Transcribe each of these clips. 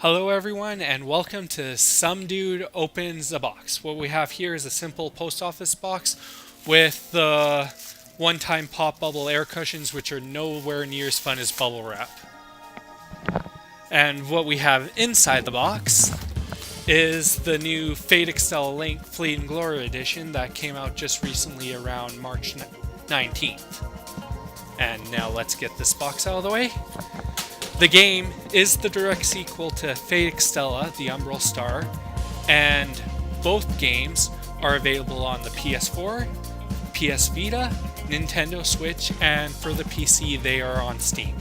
Hello everyone and welcome to Some Dude Opens a Box. What we have here is a simple post office box with the one-time pop bubble air cushions, which are nowhere near as fun as bubble wrap. And what we have inside the box is the new Fate Extella Link Fleet and Glory edition that came out just recently around March 19th. And now let's get this box out of the way. The game is the direct sequel to Fate Extella, the Umbral Star, and both games are available on the PS4, PS Vita, Nintendo Switch, and for the PC they are on Steam.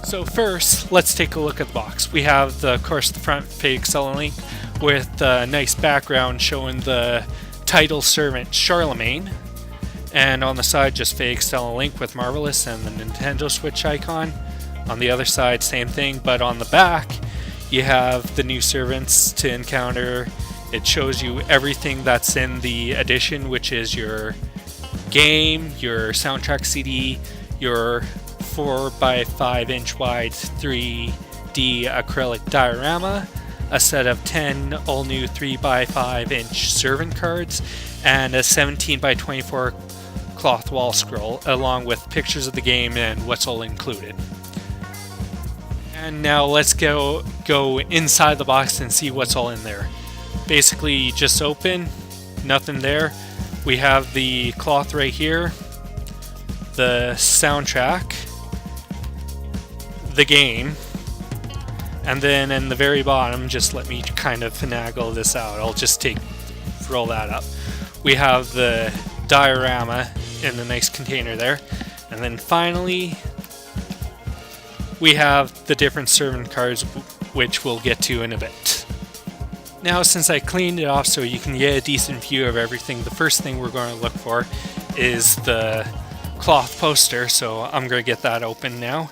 So first, let's take a look at the box. We have, of course, the front Fate Extella Link with a nice background showing the title servant Charlemagne, and on the side just Fate Extella Link with Marvelous and the Nintendo Switch icon. On the other side, same thing, but on the back, you have the new servants to encounter. It shows you everything that's in the edition, which is your game, your soundtrack CD, your 4x5 wide 3D acrylic diorama, a set of 10 all-new 3x5 servant cards, and a 17x24 cloth wall scroll, along with pictures of the game and what's all included. And now let's go inside the box and see what's all in there. Basically, you just open, nothing there. We have the cloth right here, the soundtrack, the game, and then in the very bottom, just let me kind of finagle this out. I'll just roll that up. We have the diorama in the nice container there, and then finally we have the different servant cards, which we'll get to in a bit. Now, since I cleaned it off so you can get a decent view of everything, the first thing we're going to look for is the cloth poster, so I'm going to get that open now.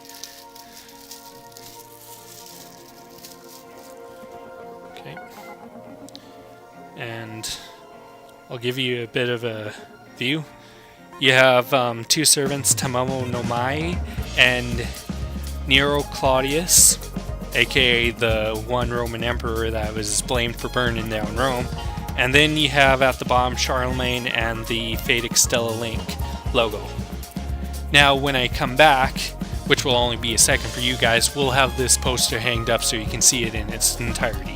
Okay. And I'll give you a bit of a view. You have two servants, Tamamo no Mai and Nero Claudius, aka the one Roman emperor that was blamed for burning down Rome. And then you have at the bottom Charlemagne and the Fate Extella Link logo. Now when I come back, which will only be a second for you guys, we'll have this poster hanged up so you can see it in its entirety.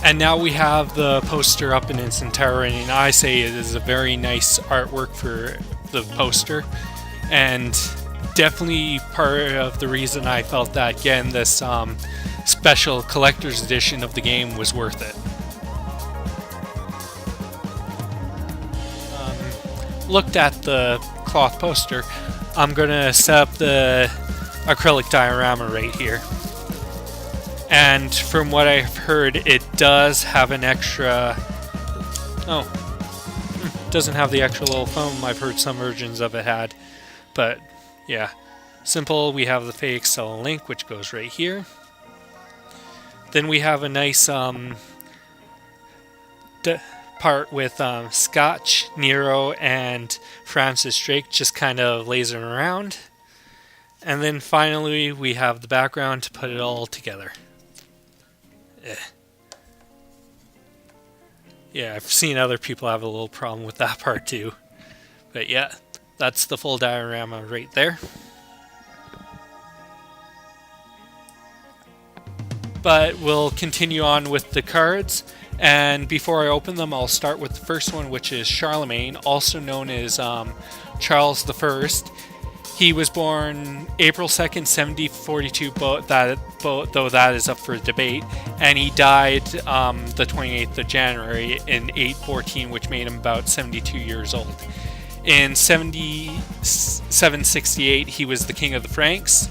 And now we have the poster up in its entirety, and I say it is a very nice artwork for the poster, and definitely part of the reason I felt that getting this special collector's edition of the game was worth it. Looked at the cloth poster, I'm going to set up the acrylic diorama right here. And from what I've heard, it does have an extra... doesn't have the extra little foam I've heard some versions of it had. But, yeah. Simple, we have the Fate Extella Link, which goes right here. Then we have a nice part with Scotch, Nero, and Francis Drake just kind of lazing around. And then finally, we have the background to put it all together. Yeah, I've seen other people have a little problem with that part too. But yeah, that's the full diorama right there. But we'll continue on with the cards. And before I open them, I'll start with the first one, which is Charlemagne, also known as Charles the First. He was born April 2nd, 1742, though that is up for debate, and he died the 28th of January in 814, which made him about 72 years old. In 768, he was the king of the Franks.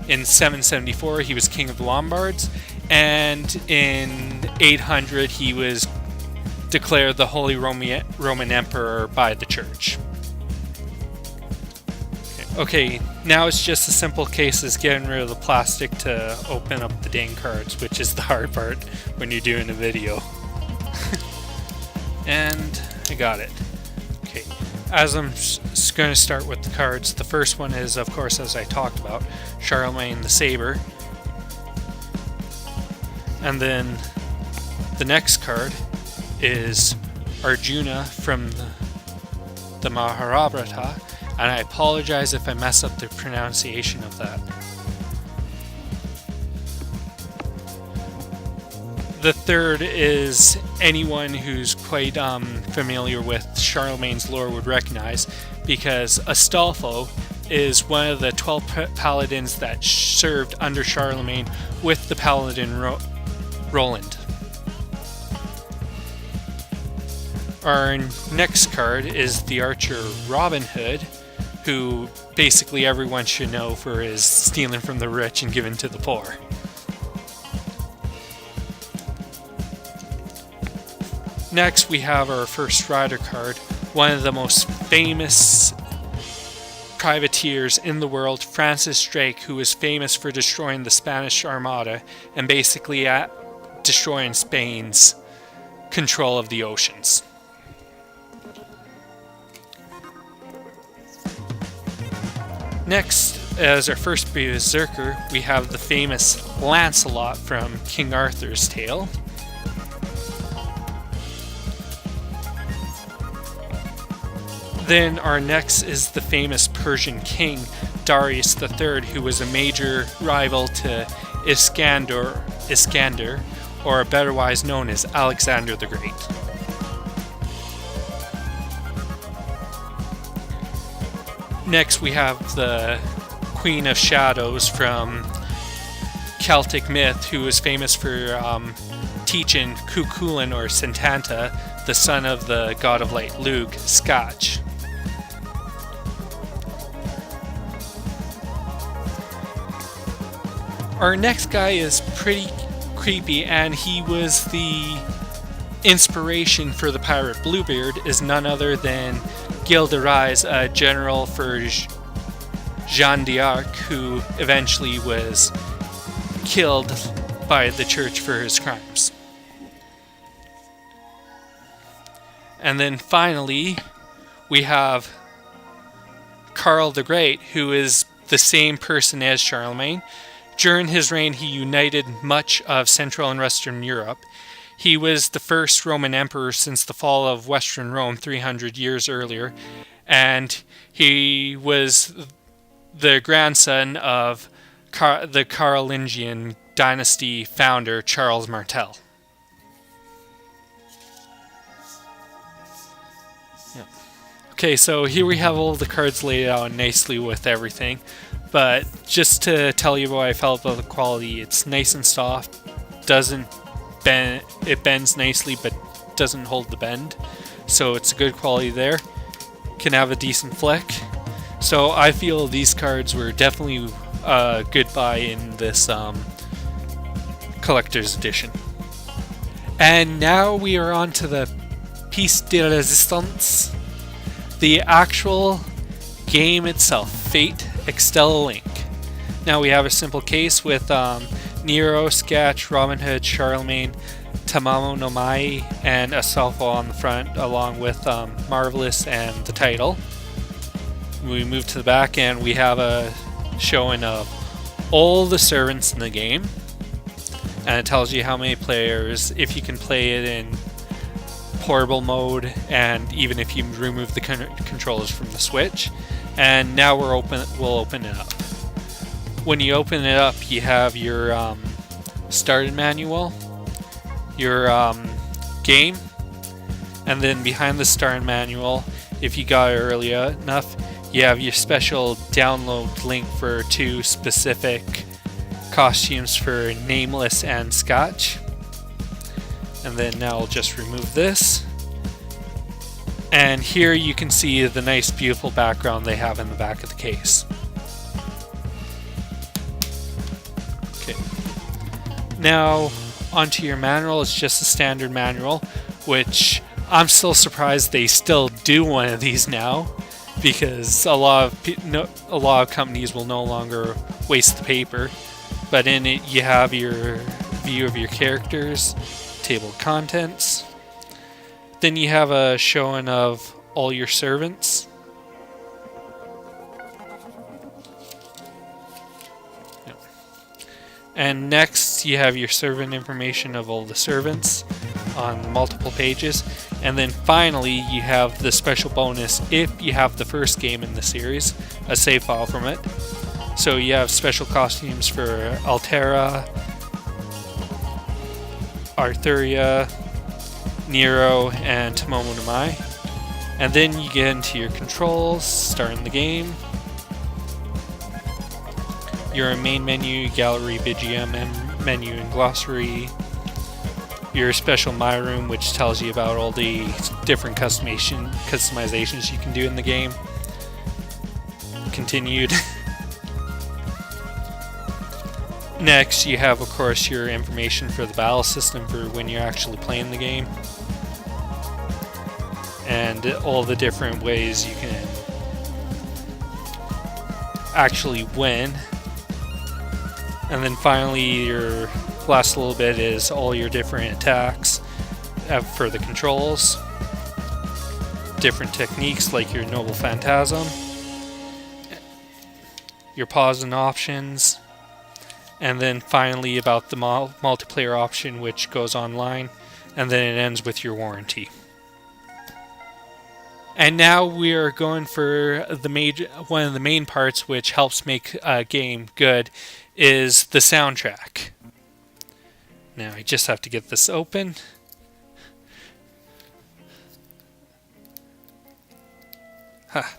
In 774, he was king of the Lombards. And in 800, he was declared the Holy Roman Emperor by the Church. Okay, now it's just a simple case of getting rid of the plastic to open up the dang cards, which is the hard part when you're doing a video. And I got it. Okay, as I'm going to start with the cards, the first one is, of course, as I talked about, Charlemagne the Saber. And then the next card is Arjuna from the Mahabharata, and I apologize if I mess up the pronunciation of that. The third is anyone who's quite familiar with Charlemagne's lore would recognize, because Astolfo is one of the 12 paladins that served under Charlemagne with the paladin Roland. Our next card is the archer Robin Hood, who basically everyone should know for his stealing from the rich and giving to the poor. Next, we have our first rider card, one of the most famous privateers in the world, Francis Drake, who was famous for destroying the Spanish Armada and basically destroying Spain's control of the oceans. Next, as our first berserker, we have the famous Lancelot from King Arthur's tale. Then our next is the famous Persian king, Darius III, who was a major rival to Iskander, or otherwise known as Alexander the Great. Next we have the Queen of Shadows from Celtic myth, who was famous for teaching Cuchulainn or Santanta, the son of the god of light Lugh, Scotch. Our next guy is pretty creepy, and he was the inspiration for the pirate Bluebeard, is none other than Gilderais, a general for Jeanne d'Arc, who eventually was killed by the church for his crimes. And then finally, we have Karl the Great, who is the same person as Charlemagne. During his reign, he united much of Central and Western Europe. He was the first Roman emperor since the fall of Western Rome 300 years earlier, and he was the grandson of the Carolingian dynasty founder Charles Martel. Yep. Okay, so here we have all the cards laid out nicely with everything. But just to tell you what I felt about the quality, it's nice and soft, doesn't bend, it bends nicely but doesn't hold the bend, so it's a good quality there. Can have a decent flick. So I feel these cards were definitely a good buy in this collector's edition. And now we are on to the piece de résistance, the actual game itself, Fate Extella Link. Now we have a simple case with Nero, Sketch, Robin Hood, Charlemagne, Tamamo no Mai, and Astolfo on the front, along with Marvelous and the title. We move to the back and we have a showing of all the servants in the game, and it tells you how many players, if you can play it in portable mode, and even if you remove the controllers from the Switch. And now we'll open it up. When you open it up, you have your starting manual, your game, and then behind the starting manual, if you got it early enough, you have your special download link for 2 specific costumes for Nameless and Scotch. And then now I'll just remove this. And here you can see the nice, beautiful background they have in the back of the case. Okay. Now, onto your manual. It's just a standard manual, which I'm still surprised they still do one of these now, because a lot of companies will no longer waste the paper. But in it, you have your view of your characters, table of contents. Then you have a showing of all your servants. Yep. And next you have your servant information of all the servants on multiple pages. And then finally you have the special bonus if you have the first game in the series, a save file from it. So you have special costumes for Altera, Arthuria, Nero, and Tomomo no Mai. And then you get into your controls, starting the game. Your main menu, gallery, BGM menu, and glossary. Your special My Room, which tells you about all the different customizations you can do in the game. Continued. Next, you have, of course, your information for the battle system for when you're actually playing the game. And all the different ways you can actually win. And then finally, your last little bit is all your different attacks for the controls. Different techniques like your Noble Phantasm. Your pause and options. And then finally about the multiplayer option, which goes online, and then it ends with your warranty. And now we are going for one of the main parts, which helps make a game good, is the soundtrack. Now I just have to get this open. Ha!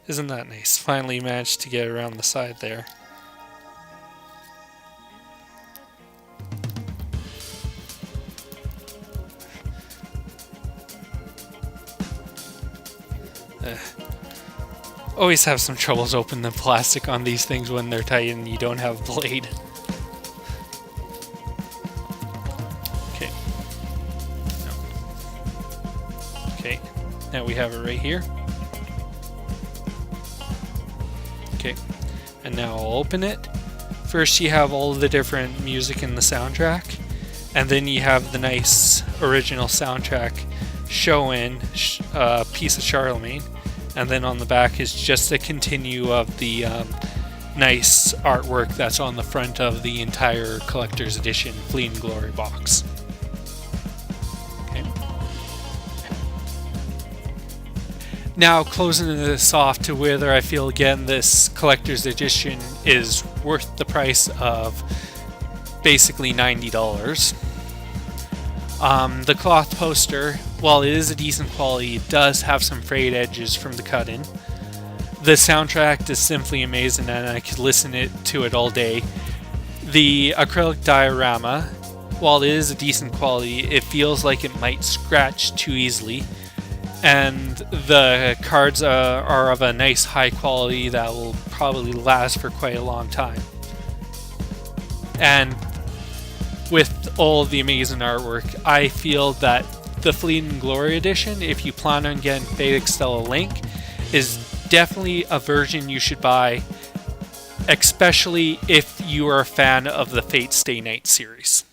Isn't that nice? Finally managed to get around the side there. Always have some troubles opening the plastic on these things when they're tight and you don't have a blade. Okay. No. Okay. Now we have it right here. Okay. And now I'll open it. First you have all the different music in the soundtrack. And then you have the nice original soundtrack showing Piece of Charlemagne. And then on the back is just a continue of the nice artwork that's on the front of the entire collector's edition Fleet and Glory box. Okay. Now closing this off to whether I feel again this collector's edition is worth the price of basically $90. The cloth poster, while it is a decent quality, it does have some frayed edges from the cut-in. The soundtrack is simply amazing and I could listen to it all day. The acrylic diorama, while it is a decent quality, it feels like it might scratch too easily. And the cards are of a nice high quality that will probably last for quite a long time. And with all of the amazing artwork, I feel that the Fleet and Glory edition, if you plan on getting Fate Extella Link, is definitely a version you should buy, especially if you are a fan of the Fate Stay Night series.